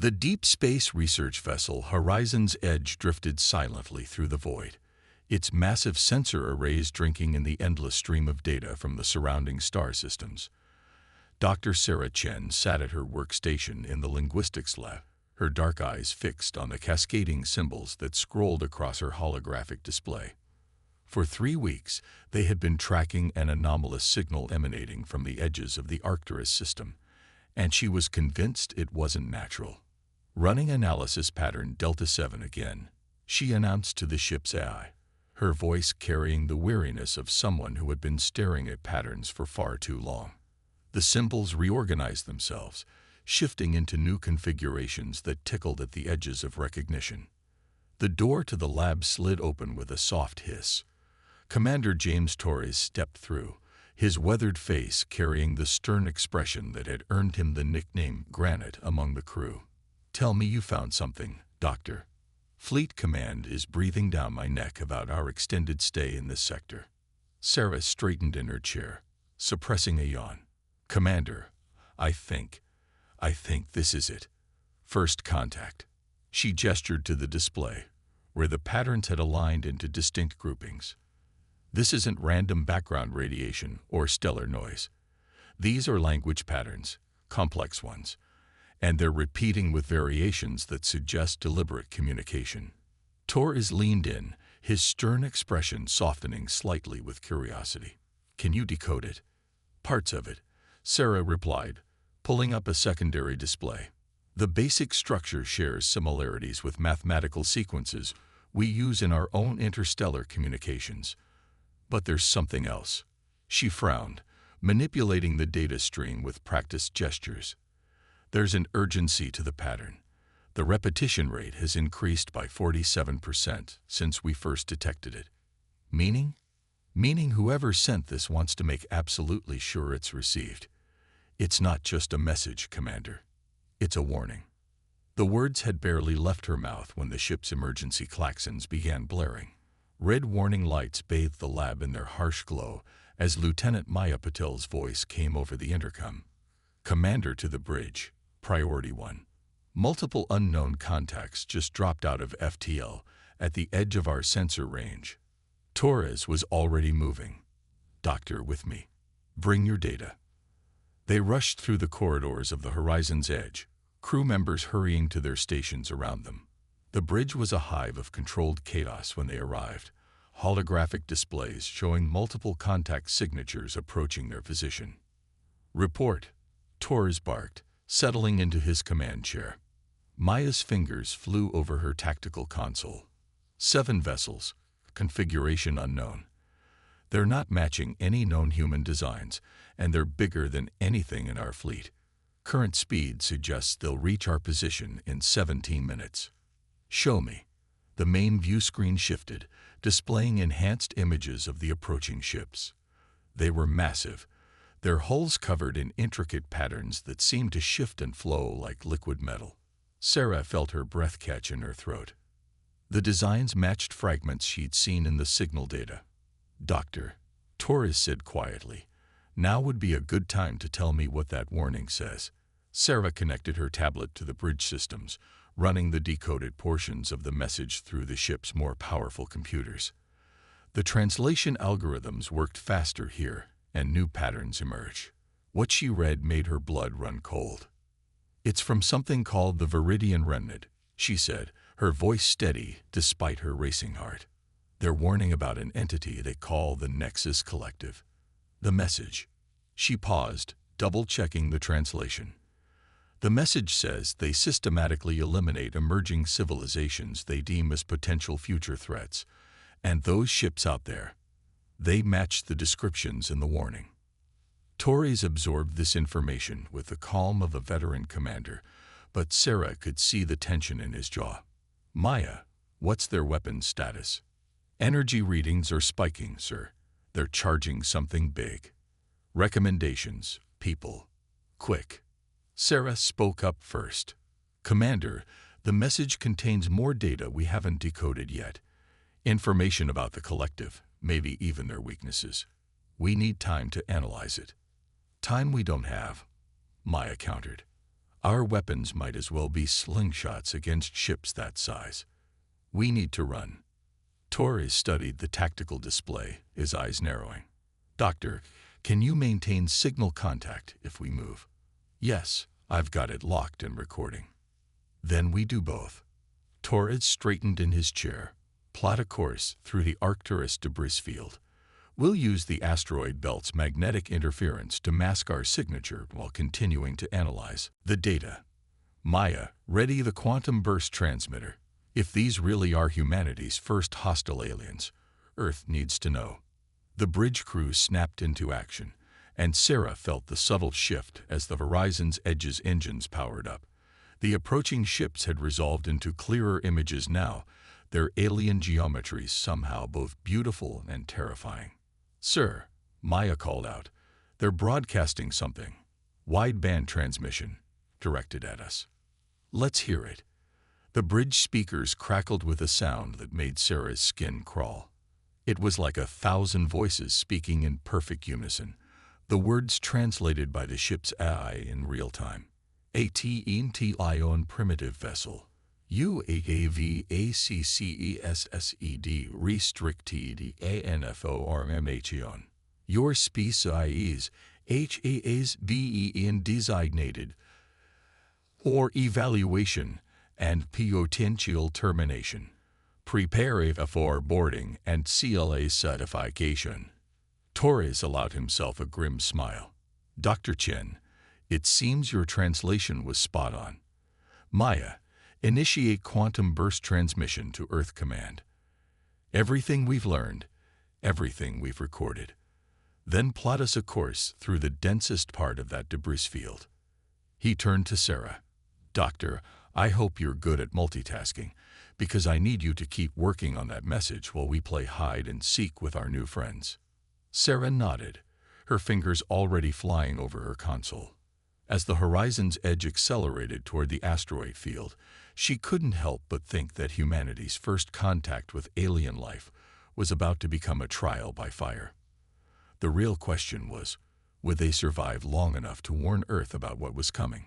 The deep space research vessel Horizon's Edge drifted silently through the void, its massive sensor arrays drinking in the endless stream of data from the surrounding star systems. Dr. Sarah Chen sat at her workstation in the linguistics lab, her dark eyes fixed on the cascading symbols that scrolled across her holographic display. For 3 weeks, they had been tracking an anomalous signal emanating from the edges of the Arcturus system, and she was convinced it wasn't natural. Running analysis pattern Delta 7 again, she announced to the ship's AI, her voice carrying the weariness of someone who had been staring at patterns for far too long. The symbols reorganized themselves, shifting into new configurations that tickled at the edges of recognition. The door to the lab slid open with a soft hiss. Commander James Torres stepped through, his weathered face carrying the stern expression that had earned him the nickname Granite among the crew. "Tell me you found something, Doctor. Fleet Command is breathing down my neck about our extended stay in this sector." Sarah straightened in her chair, suppressing a yawn. "Commander, I think this is it. First contact." She gestured to the display, where the patterns had aligned into distinct groupings. "This isn't random background radiation or stellar noise. These are language patterns, complex ones, and they're repeating with variations that suggest deliberate communication." Torres leaned in, his stern expression softening slightly with curiosity. "Can you decode it?" "Parts of it," Sarah replied, pulling up a secondary display. "The basic structure shares similarities with mathematical sequences we use in our own interstellar communications. But there's something else." She frowned, manipulating the data stream with practiced gestures. "There's an urgency to the pattern. The repetition rate has increased by 47% since we first detected it. Meaning? Meaning whoever sent this wants to make absolutely sure it's received. It's not just a message, Commander. It's a warning." The words had barely left her mouth when the ship's emergency klaxons began blaring. Red warning lights bathed the lab in their harsh glow as Lieutenant Maya Patel's voice came over the intercom. "Commander to the bridge. Priority 1. Multiple unknown contacts just dropped out of FTL at the edge of our sensor range." Torres was already moving. "Doctor, with me. Bring your data." They rushed through the corridors of the Horizon's Edge, crew members hurrying to their stations around them. The bridge was a hive of controlled chaos when they arrived, holographic displays showing multiple contact signatures approaching their position. "Report," Torres barked, settling into his command chair. Maya's fingers flew over her tactical console. 7 vessels, configuration unknown. They're not matching any known human designs, and they're bigger than anything in our fleet. Current speed suggests they'll reach our position in 17 minutes. "Show me." The main view screen shifted, displaying enhanced images of the approaching ships. They were massive, their hulls covered in intricate patterns that seemed to shift and flow like liquid metal. Sarah felt her breath catch in her throat. The designs matched fragments she'd seen in the signal data. "Doctor," Torres said quietly, "now would be a good time to tell me what that warning says." Sarah connected her tablet to the bridge systems, running the decoded portions of the message through the ship's more powerful computers. The translation algorithms worked faster here, and new patterns emerged. What she read made her blood run cold. "It's from something called the Viridian Remnant," she said, her voice steady despite her racing heart. "They're warning about an entity they call the Nexus Collective." The message. She paused, double-checking the translation. The message says they systematically eliminate emerging civilizations they deem as potential future threats, and those ships out there, they match the descriptions in the warning. Torres absorbed this information with the calm of a veteran commander, but Sarah could see the tension in his jaw. "Maya, what's their weapons status?" "Energy readings are spiking, sir. They're charging something big." "Recommendations, people. Quick." Sarah spoke up first. "Commander, the message contains more data we haven't decoded yet. Information about the collective, maybe even their weaknesses. We need time to analyze it." "Time we don't have," Maya countered. Our weapons might as well be slingshots against ships that size. We need to run. Torres studied the tactical display, his eyes narrowing. Doctor, can you maintain signal contact if we move? Yes, I've got it locked and recording. Then we do both. Torres straightened in his chair. Plot a course through the Arcturus debris field. We'll use the asteroid belt's magnetic interference to mask our signature while continuing to analyze the data. Maya, ready the quantum burst transmitter. If these really are humanity's first hostile aliens, Earth needs to know. The bridge crew snapped into action, and Sarah felt the subtle shift as the Horizon's Edge's engines powered up. The approaching ships had resolved into clearer images now, their alien geometries somehow both beautiful and terrifying. Sir, Maya called out, they're broadcasting something. Wideband transmission, directed at us. Let's hear it. The bridge speakers crackled with a sound that made Sarah's skin crawl. It was like 1,000 voices speaking in perfect unison, the words translated by the ship's AI in real time. AT-ION primitive vessel. UAAVACCESSED restricted ANFORMHEON. Your species HAAs BEN designated or evaluation and potential termination. Prepare for boarding and CLA certification. Torres allowed himself a grim smile. Dr. Chen, it seems your translation was spot on. Maya, initiate quantum burst transmission to Earth Command. Everything we've learned, everything we've recorded. Then plot us a course through the densest part of that debris field. He turned to Sarah. Doctor, I hope you're good at multitasking, because I need you to keep working on that message while we play hide and seek with our new friends. Sarah nodded, her fingers already flying over her console. As the Horizon's Edge accelerated toward the asteroid field, she couldn't help but think that humanity's first contact with alien life was about to become a trial by fire. The real question was, would they survive long enough to warn Earth about what was coming?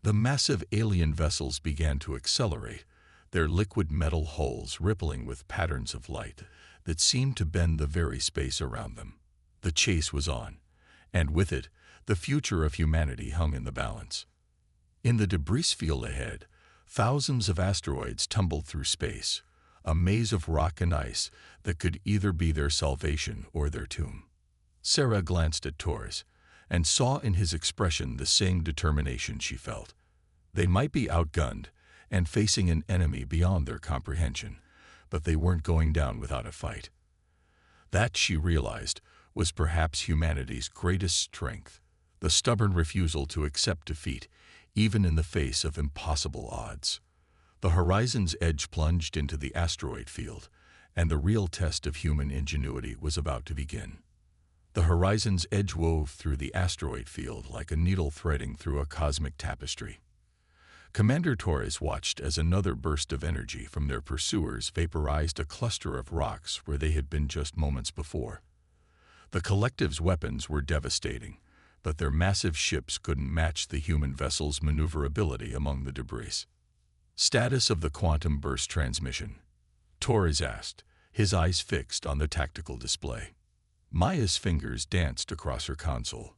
The massive alien vessels began to accelerate, their liquid metal hulls rippling with patterns of light that seemed to bend the very space around them. The chase was on, and with it, the future of humanity hung in the balance. In the debris field ahead, thousands of asteroids tumbled through space, a maze of rock and ice that could either be their salvation or their tomb. Sarah glanced at Torres and saw in his expression the same determination she felt. They might be outgunned and facing an enemy beyond their comprehension, but they weren't going down without a fight. That, she realized, was perhaps humanity's greatest strength, the stubborn refusal to accept defeat, even in the face of impossible odds. The Horizon's Edge plunged into the asteroid field, and the real test of human ingenuity was about to begin. The Horizon's Edge wove through the asteroid field like a needle threading through a cosmic tapestry. Commander Torres watched as another burst of energy from their pursuers vaporized a cluster of rocks where they had been just moments before. The collective's weapons were devastating, but their massive ships couldn't match the human vessel's maneuverability among the debris. Status of the quantum burst transmission, Torres asked, his eyes fixed on the tactical display. Maya's fingers danced across her console.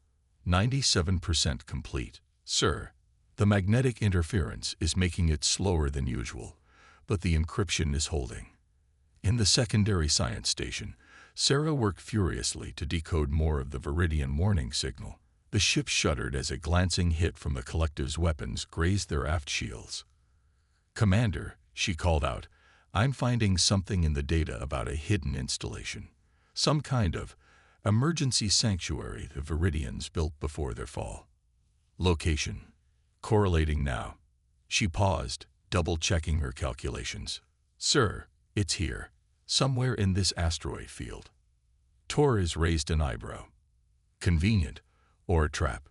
97% complete, sir. The magnetic interference is making it slower than usual, but the encryption is holding. In the secondary science station, Sarah worked furiously to decode more of the Viridian warning signal. The ship shuddered as a glancing hit from the collective's weapons grazed their aft shields. Commander, she called out, I'm finding something in the data about a hidden installation. Some kind of emergency sanctuary the Viridians built before their fall. Location. Correlating now. She paused, double-checking her calculations. Sir, it's here, somewhere in this asteroid field. Torres raised an eyebrow. Convenient, or a trap.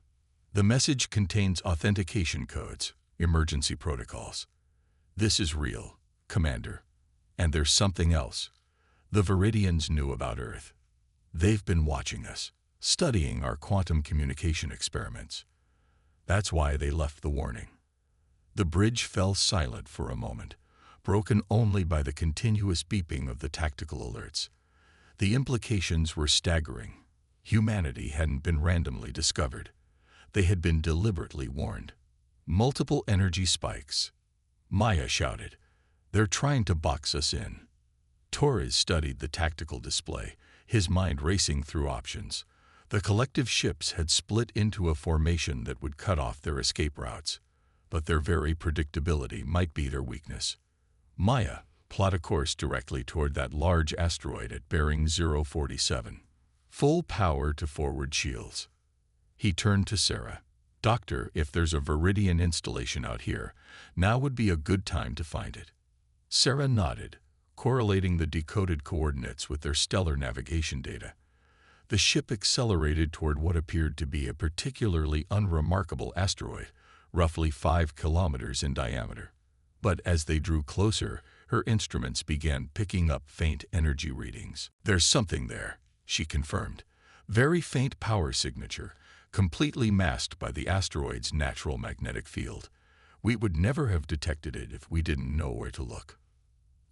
The message contains authentication codes, emergency protocols. This is real, Commander. And there's something else. The Viridians knew about Earth. They've been watching us, studying our quantum communication experiments. That's why they left the warning. The bridge fell silent for a moment, broken only by the continuous beeping of the tactical alerts. The implications were staggering. Humanity hadn't been randomly discovered. They had been deliberately warned. Multiple energy spikes. Maya shouted, "They're trying to box us in." Torres studied the tactical display, his mind racing through options. The collective ships had split into a formation that would cut off their escape routes, but their very predictability might be their weakness. Maya, plot a course directly toward that large asteroid at bearing 047. Full power to forward shields. He turned to Sarah. "Doctor, if there's a Viridian installation out here, now would be a good time to find it." Sarah nodded, correlating the decoded coordinates with their stellar navigation data. The ship accelerated toward what appeared to be a particularly unremarkable asteroid, roughly 5 kilometers in diameter. But as they drew closer, her instruments began picking up faint energy readings. "There's something there," she confirmed. "Very faint power signature, completely masked by the asteroid's natural magnetic field. We would never have detected it if we didn't know where to look."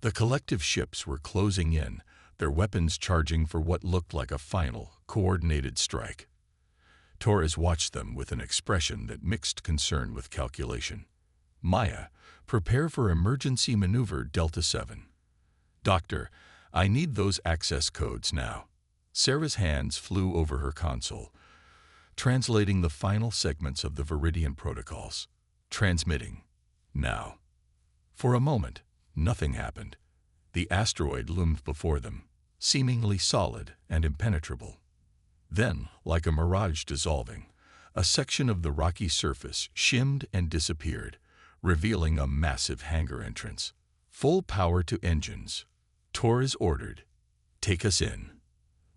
The collective ships were closing in, their weapons charging for what looked like a final, coordinated strike. Torres watched them with an expression that mixed concern with calculation. "Maya, prepare for emergency maneuver Delta 7. Doctor, I need those access codes now." Sarah's hands flew over her console, translating the final segments of the Viridian protocols. Transmitting. Now. For a moment, nothing happened. The asteroid loomed before them, seemingly solid and impenetrable. Then, like a mirage dissolving, a section of the rocky surface shimmed and disappeared, revealing a massive hangar entrance. "Full power to engines," Torres ordered. "Take us in."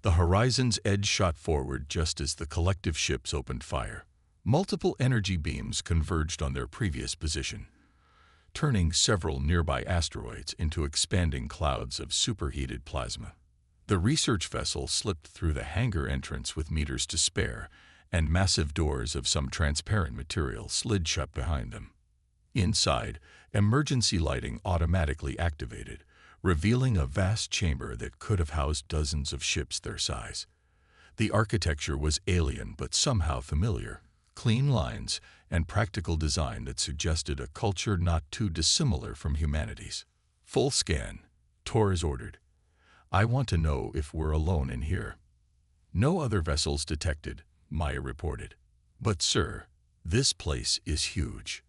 The horizon's edge shot forward just as the collective ships opened fire. Multiple energy beams converged on their previous position, turning several nearby asteroids into expanding clouds of superheated plasma. The research vessel slipped through the hangar entrance with meters to spare, and massive doors of some transparent material slid shut behind them. Inside, emergency lighting automatically activated, revealing a vast chamber that could have housed dozens of ships their size. The architecture was alien but somehow familiar. Clean lines and practical design that suggested a culture not too dissimilar from humanity's. "Full scan," Torres ordered. "I want to know if we're alone in here." "No other vessels detected," Maya reported. "But sir, this place is huge.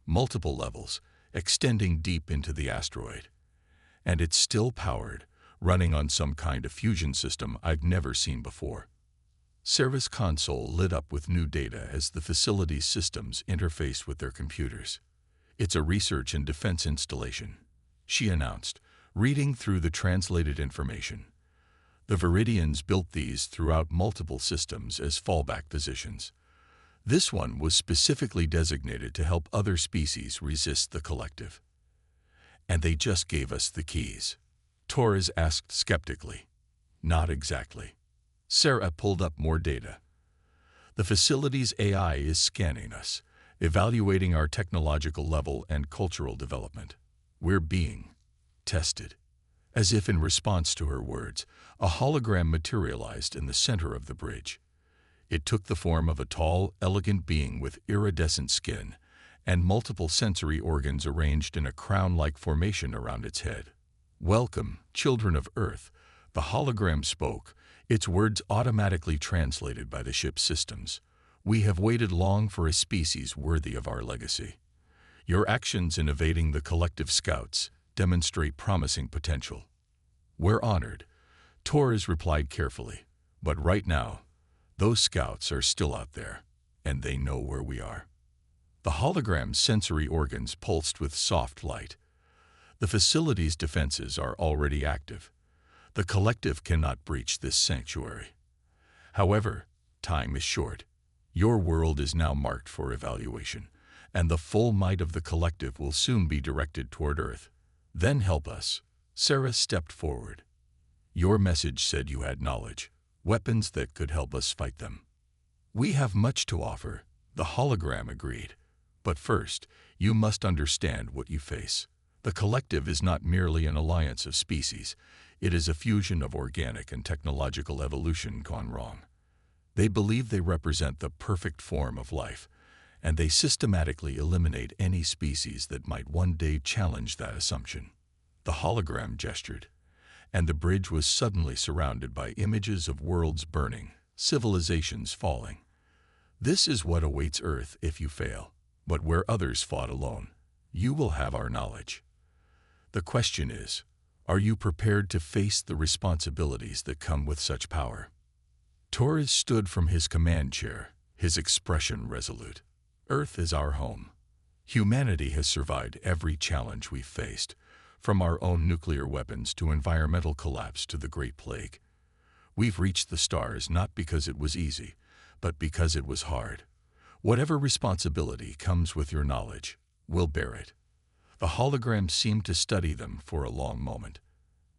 Multiple levels, extending deep into the asteroid. And it's still powered, running on some kind of fusion system I've never seen before." Sarah's console lit up with new data as the facility's systems interfaced with their computers. "It's a research and defense installation," she announced, reading through the translated information. "The Viridians built these throughout multiple systems as fallback positions. This one was specifically designated to help other species resist the collective." "And they just gave us the keys?" Torres asked skeptically. "Not exactly." Sarah pulled up more data. "The facility's AI is scanning us, evaluating our technological level and cultural development. We're being tested." As if in response to her words, a hologram materialized in the center of the bridge. It took the form of a tall, elegant being with iridescent skin and multiple sensory organs arranged in a crown-like formation around its head. "Welcome, children of Earth," the hologram spoke, its words automatically translated by the ship's systems. "We have waited long for a species worthy of our legacy. Your actions in evading the collective scouts demonstrate promising potential." "We're honored," Torres replied carefully. "But right now, those scouts are still out there, and they know where we are." The hologram's sensory organs pulsed with soft light. "The facility's defenses are already active. The collective cannot breach this sanctuary. However, time is short. Your world is now marked for evaluation, and the full might of the collective will soon be directed toward Earth. Then help us." Sarah stepped forward. "Your message said you had knowledge, weapons that could help us fight them." "We have much to offer," The hologram agreed. But first, you must understand what you face. The collective is not merely an alliance of species. It is a fusion of organic and technological evolution gone wrong. They believe they represent the perfect form of life, and they systematically eliminate any species that might one day challenge that assumption. The hologram gestured, and the bridge was suddenly surrounded by images of worlds burning, civilizations falling. This is what awaits Earth if you fail. But where others fought alone, you will have our knowledge. The question is, are you prepared to face the responsibilities that come with such power? Torres stood from his command chair, his expression resolute. Earth is our home. Humanity has survived every challenge we've faced, from our own nuclear weapons to environmental collapse to the Great Plague. We've reached the stars not because it was easy, but because it was hard. Whatever responsibility comes with your knowledge, we'll bear it. The hologram seemed to study them for a long moment.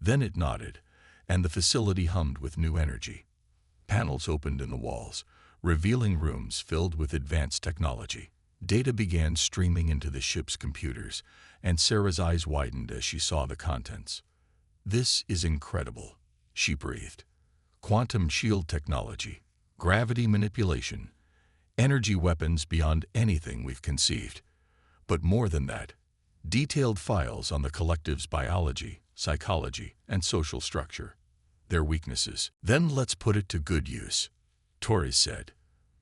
Then it nodded, and the facility hummed with new energy. Panels opened in the walls, revealing rooms filled with advanced technology. Data began streaming into the ship's computers, and Sarah's eyes widened as she saw the contents. "This is incredible," she breathed. "Quantum shield technology, gravity manipulation, energy weapons beyond anything we've conceived. But more than that, detailed files on the collective's biology, psychology, and social structure. Their weaknesses. Then let's put it to good use," Torres said,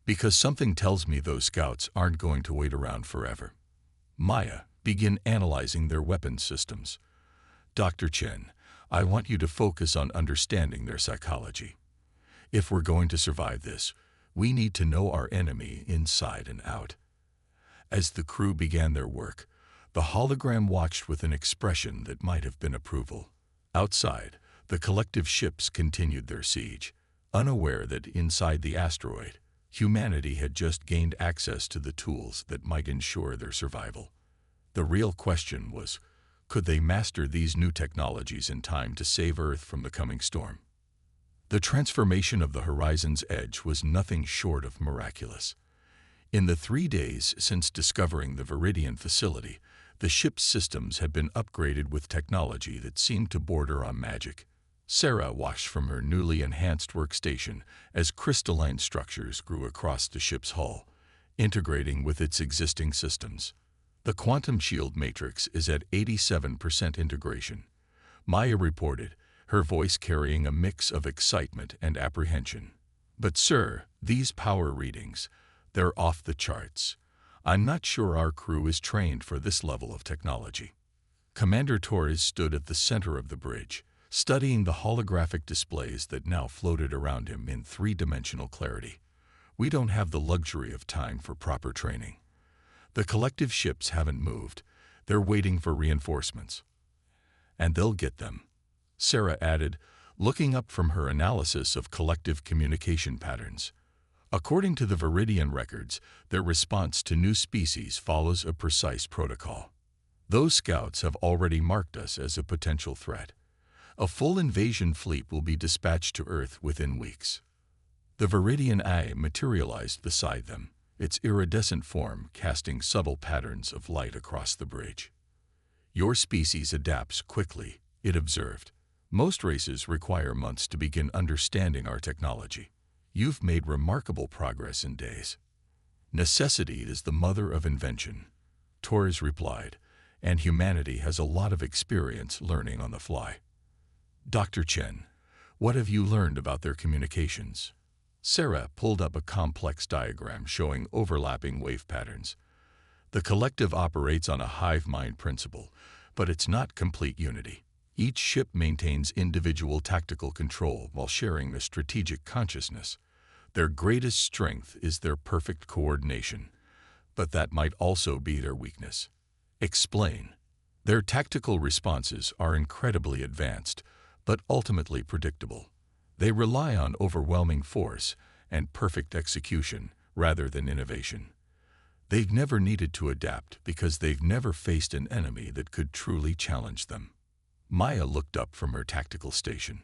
"because something tells me those scouts aren't going to wait around forever. Maya, begin analyzing their weapons systems. Dr. Chen, I want you to focus on understanding their psychology. If we're going to survive this, we need to know our enemy inside and out." As the crew began their work, the hologram watched with an expression that might have been approval. Outside, the collective ships continued their siege, unaware that inside the asteroid, humanity had just gained access to the tools that might ensure their survival. The real question was, could they master these new technologies in time to save Earth from the coming storm? The transformation of the Horizon's edge was nothing short of miraculous. In the 3 days since discovering the Viridian facility, the ship's systems had been upgraded with technology that seemed to border on magic. Sarah watched from her newly enhanced workstation as crystalline structures grew across the ship's hull, integrating with its existing systems. The quantum shield matrix is at 87% integration, Maya reported, her voice carrying a mix of excitement and apprehension. "But sir, these power readings, they're off the charts. I'm not sure our crew is trained for this level of technology." Commander Torres stood at the center of the bridge, studying the holographic displays that now floated around him in 3-dimensional clarity. "We don't have the luxury of time for proper training. The collective ships haven't moved. They're waiting for reinforcements. And they'll get them," Sarah added, looking up from her analysis of collective communication patterns. "According to the Viridian records, their response to new species follows a precise protocol. Those scouts have already marked us as a potential threat. A full invasion fleet will be dispatched to Earth within weeks." The Viridian eye materialized beside them, its iridescent form casting subtle patterns of light across the bridge. "Your species adapts quickly," it observed. "Most races require months to begin understanding our technology. You've made remarkable progress in days." "Necessity is the mother of invention," Torres replied, "and humanity has a lot of experience learning on the fly." "Dr. Chen, what have you learned about their communications?" Sarah pulled up a complex diagram showing overlapping wave patterns. "The collective operates on a hive mind principle, but it's not complete unity. Each ship maintains individual tactical control while sharing the strategic consciousness. Their greatest strength is their perfect coordination, but that might also be their weakness." "Explain." "Their tactical responses are incredibly advanced, but ultimately predictable. They rely on overwhelming force and perfect execution rather than innovation. They've never needed to adapt because they've never faced an enemy that could truly challenge them." Maya looked up from her tactical station.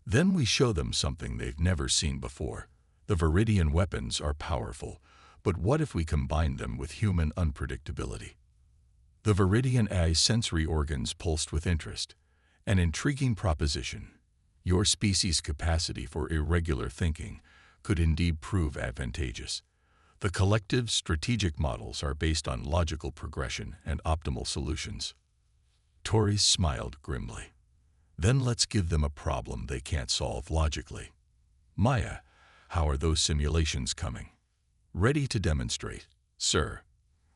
"Then we show them something they've never seen before. The Viridian weapons are powerful, But what if we combine them with human unpredictability? The Viridian A's sensory organs pulsed with interest. An intriguing proposition. Your species' capacity for irregular thinking could indeed prove advantageous. The collective's strategic models are based on logical progression and optimal solutions. Torres smiled grimly. Then let's give them a problem they can't solve logically. Maya, how are those simulations coming? Ready to demonstrate, sir.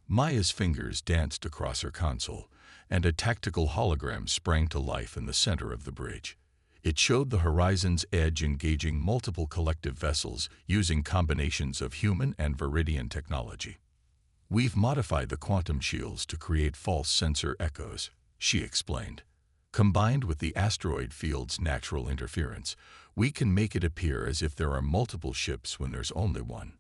Maya's fingers danced across her console, and a tactical hologram sprang to life in the center of the bridge. It showed the Horizon's Edge engaging multiple collective vessels using combinations of human and Viridian technology. We've modified the quantum shields to create false sensor echoes, she explained. Combined with the asteroid field's natural interference, we can make it appear as if there are multiple ships when there's only one.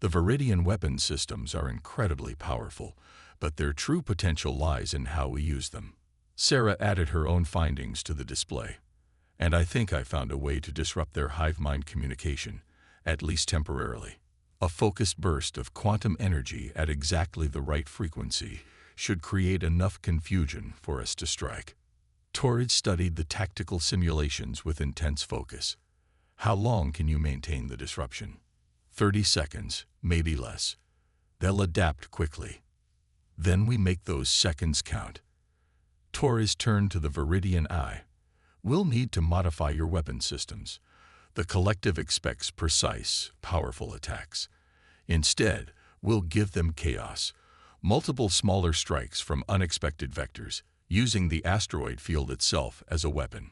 The Viridian weapon systems are incredibly powerful, but their true potential lies in how we use them. Sarah added her own findings to the display. And I think I found a way to disrupt their hive mind communication, at least temporarily. A focused burst of quantum energy at exactly the right frequency should create enough confusion for us to strike. Torres studied the tactical simulations with intense focus. How long can you maintain the disruption? 30 seconds, maybe less. They'll adapt quickly. Then we make those seconds count. Torres turned to the Viridian Eye. We'll need to modify your weapon systems. The collective expects precise, powerful attacks. Instead, we'll give them chaos, multiple smaller strikes from unexpected vectors, using the asteroid field itself as a weapon.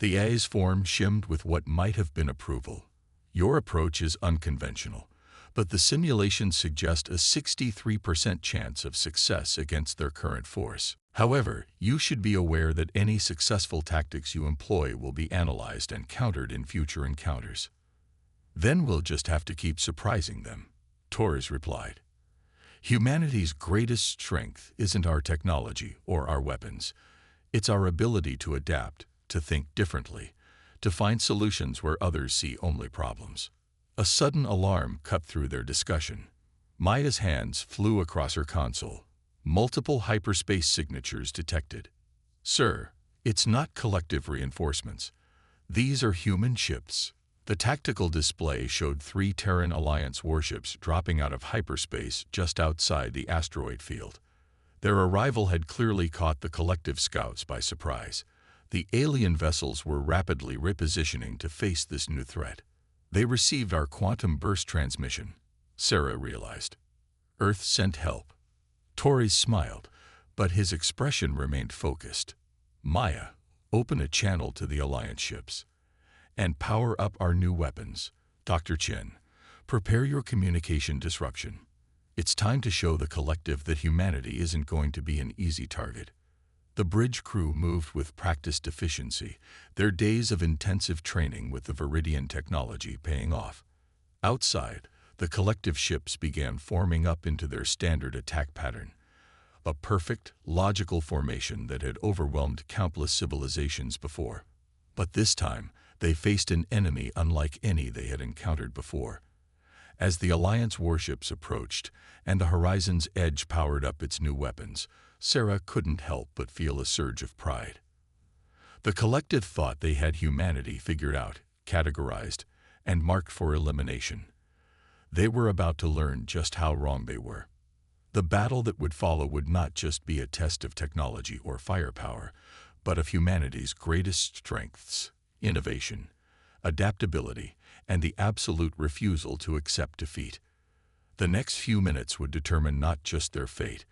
The A's form shimmed with what might have been approval. Your approach is unconventional, but the simulations suggest a 63% chance of success against their current force. However, you should be aware that any successful tactics you employ will be analyzed and countered in future encounters. Then we'll just have to keep surprising them, Torres replied. Humanity's greatest strength isn't our technology or our weapons. It's our ability to adapt, to think differently, to find solutions where others see only problems. A sudden alarm cut through their discussion. Maya's hands flew across her console. Multiple hyperspace signatures detected. Sir, it's not collective reinforcements. These are human ships. The tactical display showed 3 Terran Alliance warships dropping out of hyperspace just outside the asteroid field. Their arrival had clearly caught the collective scouts by surprise. The alien vessels were rapidly repositioning to face this new threat. They received our quantum burst transmission, Sarah realized. Earth sent help. Torres smiled, but his expression remained focused. Maya, open a channel to the Alliance ships. And power up our new weapons. Dr. Chen, prepare your communication disruption. It's time to show the collective that humanity isn't going to be an easy target. The bridge crew moved with practiced efficiency, their days of intensive training with the Viridian technology paying off. Outside, the collective ships began forming up into their standard attack pattern, a perfect, logical formation that had overwhelmed countless civilizations before. But this time, they faced an enemy unlike any they had encountered before. As the Alliance warships approached and the Horizon's Edge powered up its new weapons, Sarah couldn't help but feel a surge of pride. The collective thought they had humanity figured out, categorized, and marked for elimination. They were about to learn just how wrong they were. The battle that would follow would not just be a test of technology or firepower, but of humanity's greatest strengths: innovation, adaptability, and the absolute refusal to accept defeat. The next few minutes would determine not just their fate,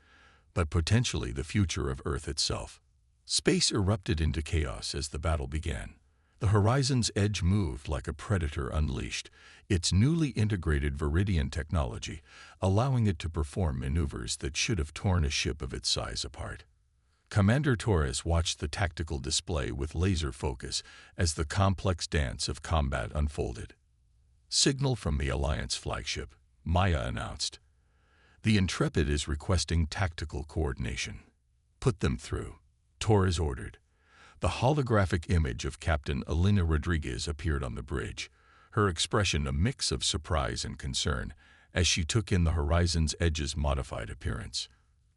but potentially the future of Earth itself. Space erupted into chaos as the battle began. The Horizon's Edge moved like a predator unleashed, its newly integrated Viridian technology allowing it to perform maneuvers that should have torn a ship of its size apart. Commander Torres watched the tactical display with laser focus as the complex dance of combat unfolded. Signal from the Alliance flagship, Maya announced. The Intrepid is requesting tactical coordination. Put them through, Torres ordered. The holographic image of Captain Elena Rodriguez appeared on the bridge, her expression a mix of surprise and concern, as she took in the Horizon's Edge's modified appearance.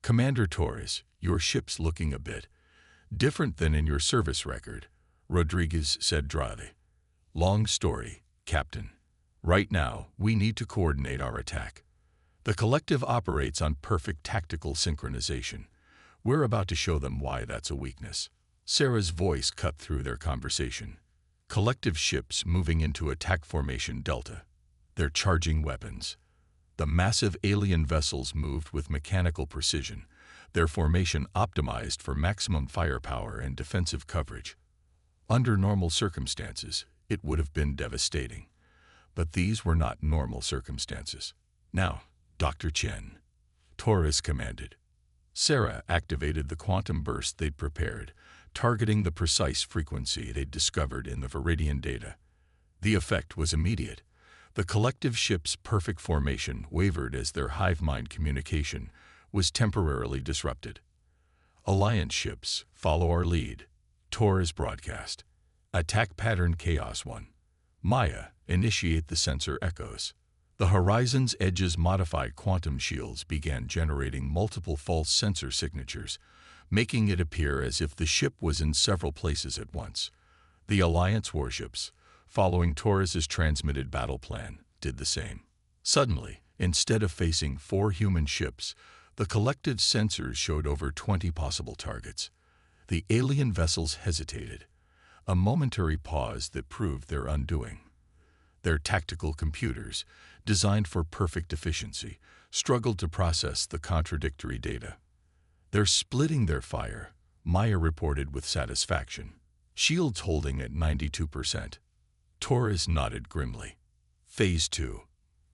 "Commander Torres, your ship's looking a bit different than in your service record," Rodriguez said dryly. "Long story, Captain. Right now, we need to coordinate our attack. The collective operates on perfect tactical synchronization. We're about to show them why that's a weakness." Sarah's voice cut through their conversation. Collective ships moving into attack formation Delta. They're charging weapons. The massive alien vessels moved with mechanical precision, their formation optimized for maximum firepower and defensive coverage. Under normal circumstances, it would have been devastating. But these were not normal circumstances. "Now, Dr. Chen," Torres commanded. Sarah activated the quantum burst they'd prepared, targeting the precise frequency they'd discovered in the Viridian data. The effect was immediate. The collective ship's perfect formation wavered as their hive mind communication was temporarily disrupted. "Alliance ships, follow our lead," Torres broadcast. "Attack pattern Chaos 1. Maya, initiate the sensor echoes." The Horizon's Edge's modified quantum shields began generating multiple false sensor signatures, making it appear as if the ship was in several places at once. The Alliance warships, following Torres's transmitted battle plan, did the same. Suddenly, instead of facing 4 human ships, the collective sensors showed over 20 possible targets. The alien vessels hesitated, a momentary pause that proved their undoing. Their tactical computers, designed for perfect efficiency, struggled to process the contradictory data. "They're splitting their fire," Maya reported with satisfaction. "Shields holding at 92%. Torres nodded grimly. "Phase 2.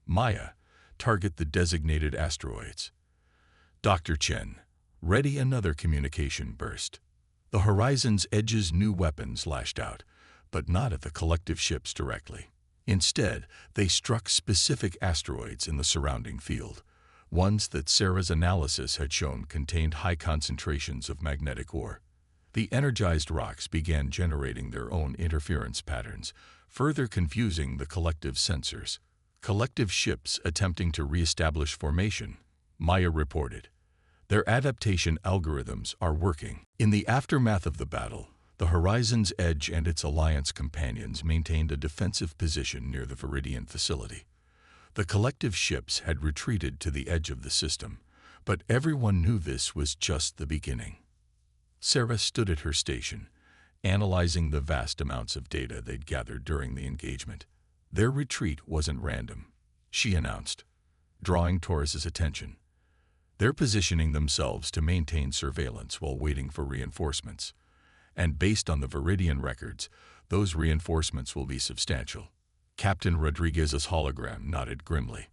Maya, target the designated asteroids." Dr. Chen, ready another communication burst. The Horizon's Edge's new weapons lashed out, but not at the collective ships directly. Instead, they struck specific asteroids in the surrounding field, ones that Sarah's analysis had shown contained high concentrations of magnetic ore. The energized rocks began generating their own interference patterns, further confusing the collective sensors. "Collective ships attempting to reestablish formation," Maya reported. "Their adaptation algorithms are working." In the aftermath of the battle, the Horizon's Edge and its Alliance companions maintained a defensive position near the Viridian facility. The collective ships had retreated to the edge of the system, but everyone knew this was just the beginning. Sarah stood at her station, analyzing the vast amounts of data they'd gathered during the engagement. Their retreat wasn't random, she announced, drawing Torres's attention. "They're positioning themselves to maintain surveillance while waiting for reinforcements. And based on the Viridian records, those reinforcements will be substantial." Captain Rodriguez's hologram nodded grimly.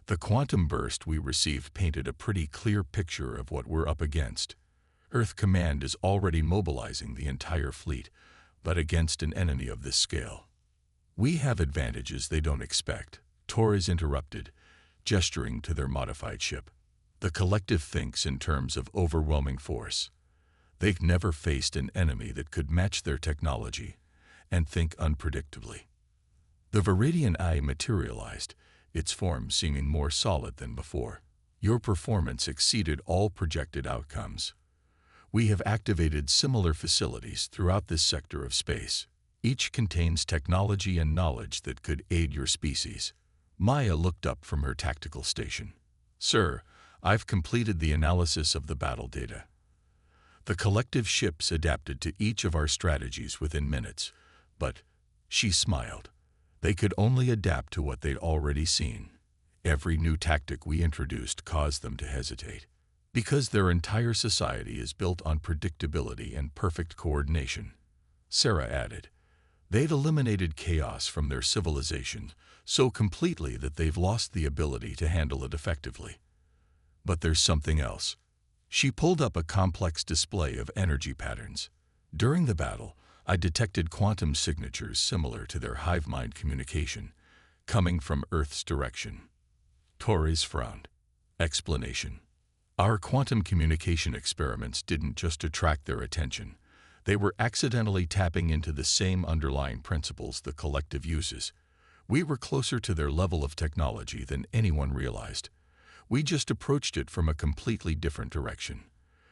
"The quantum burst we received painted a pretty clear picture of what we're up against. Earth Command is already mobilizing the entire fleet, but against an enemy of this scale." "We have advantages they don't expect," Torres interrupted, gesturing to their modified ship. "The collective thinks in terms of overwhelming force. They've never faced an enemy that could match their technology and think unpredictably." The Viridian eye materialized, its form seeming more solid than before. "Your performance exceeded all projected outcomes. We have activated similar facilities throughout this sector of space. Each contains technology and knowledge that could aid your species." Maya looked up from her tactical station. "Sir, I've completed the analysis of the battle data. The collective ships adapted to each of our strategies within minutes, but," she smiled, "they could only adapt to what they'd already seen. Every new tactic we introduced caused them to hesitate, because their entire society is built on predictability and perfect coordination." Sarah added, "They've eliminated chaos from their civilization so completely that they've lost the ability to handle it effectively. But there's something else." She pulled up a complex display of energy patterns. "During the battle, I detected quantum signatures similar to their hive mind communication, coming from Earth's direction." Torres frowned. Explanation: "Our quantum communication experiments didn't just attract their attention. They were accidentally tapping into the same underlying principles the collective uses. We were closer to their level of technology than anyone realized. We just approached it from a completely different direction.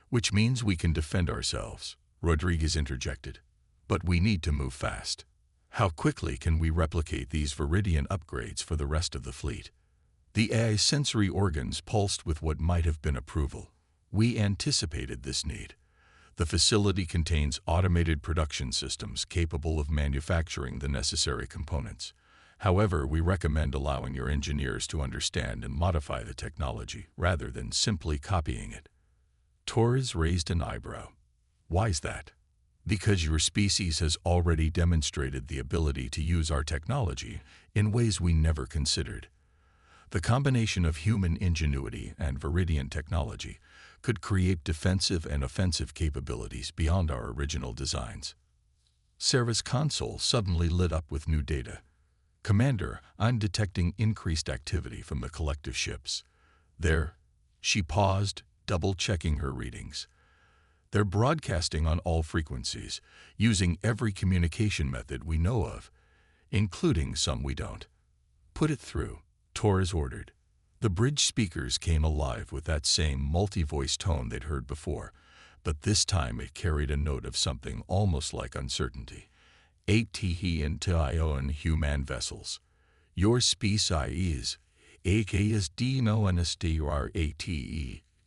Which means we can defend ourselves, Rodriguez interjected. But we need to move fast. How quickly can we replicate these Viridian upgrades for the rest of the fleet? The AI's sensory organs pulsed with what might have been approval. We anticipated this need. The facility contains automated production systems capable of manufacturing the necessary components. However, we recommend allowing your engineers to understand and modify the technology rather than simply copying it. Torres raised an eyebrow. Why's that? Because your species has already demonstrated the ability to use our technology in ways we never considered. The combination of human ingenuity and Viridian technology could create defensive and offensive capabilities beyond our original designs. Sarah's console suddenly lit up with new data. Commander, I'm detecting increased activity from the collective ships. She paused, double-checking her readings. They're broadcasting on all frequencies, using every communication method we know of, including some we don't. Put it through, Torres ordered. The bridge speakers came alive with that same multi-voice tone they'd heard before, but this time it carried a note of something almost like uncertainty. ATE human vessels. Your species, AKSD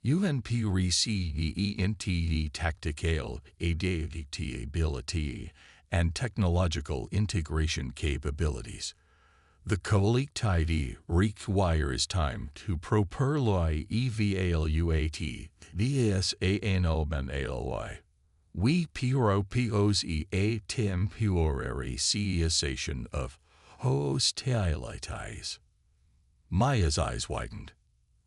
UNPRECENTE tactical adaptability and technological integration capabilities. The collective requires time to properly evaluate DSANOBNALY. We propose a temporary cessation of hostilities. Maya's eyes widened.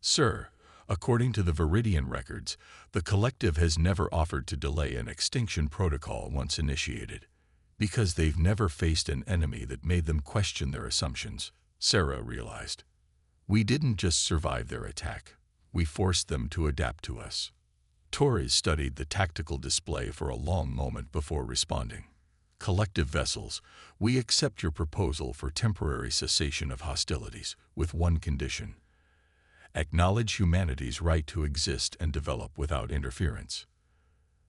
Sir, according to the Viridian records, the collective has never offered to delay an extinction protocol once initiated, because they've never faced an enemy that made them question their assumptions, Sarah realized. We didn't just survive their attack, we forced them to adapt to us. Torres studied the tactical display for a long moment before responding. Collective vessels, we accept your proposal for temporary cessation of hostilities, with one condition. Acknowledge humanity's right to exist and develop without interference.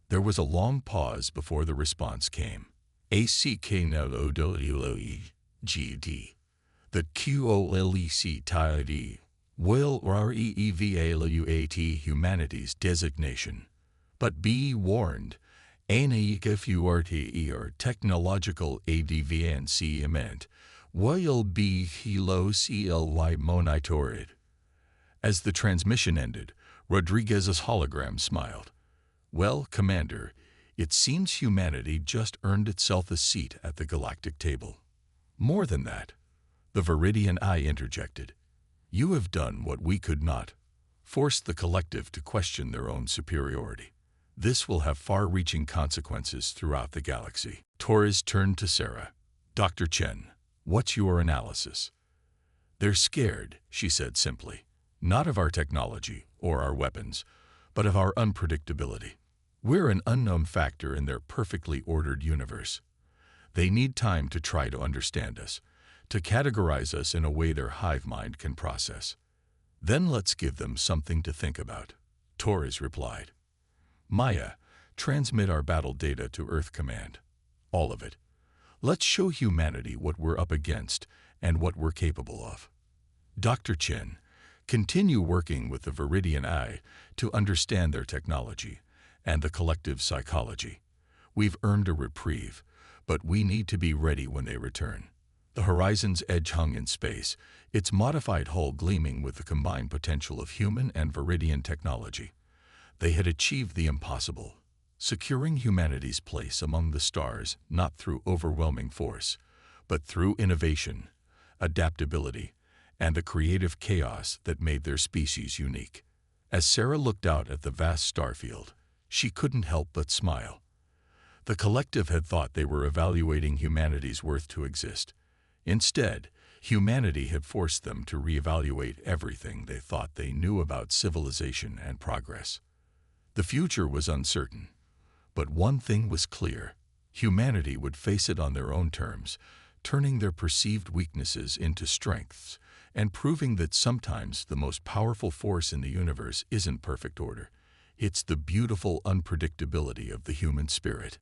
There was a long pause before the response came. ACKNLOWEGD. The QOLEC will REEVALUAT humanity's designation. But be warned, ANICFURTE or technological advancement will be hilo CLY monitored. As the transmission ended, Rodriguez's hologram smiled. Well, Commander, it seems humanity just earned itself a seat at the galactic table. More than that, the Viridian Eye interjected. You have done what we could not. Forced the collective to question their own superiority. This will have far-reaching consequences throughout the galaxy. Torres turned to Sarah. Dr. Chen, what's your analysis? They're scared, she said simply. Not of our technology or our weapons, but of our unpredictability. We're an unknown factor in their perfectly ordered universe. They need time to try to understand us, to categorize us in a way their hive mind can process. Then let's give them something to think about, Torres replied. Maya, transmit our battle data to Earth Command. All of it. Let's show humanity what we're up against and what we're capable of. Dr. Chen, continue working with the Viridian Eye to understand their technology and the collective psychology. We've earned a reprieve, but we need to be ready when they return. The Horizon's edge hung in space, its modified hull gleaming with the combined potential of human and Viridian technology. They had achieved the impossible, securing humanity's place among the stars not through overwhelming force, but through innovation, adaptability, and the creative chaos that made their species unique. As Sarah looked out at the vast starfield, she couldn't help but smile. The collective had thought they were evaluating humanity's worth to exist. Instead, humanity had forced them to reevaluate everything they thought they knew about civilization and progress. The future was uncertain, but one thing was clear. Humanity would face it on their own terms, turning their perceived weaknesses into strengths and proving that sometimes the most powerful force in the universe isn't perfect order. It's the beautiful unpredictability of the human spirit.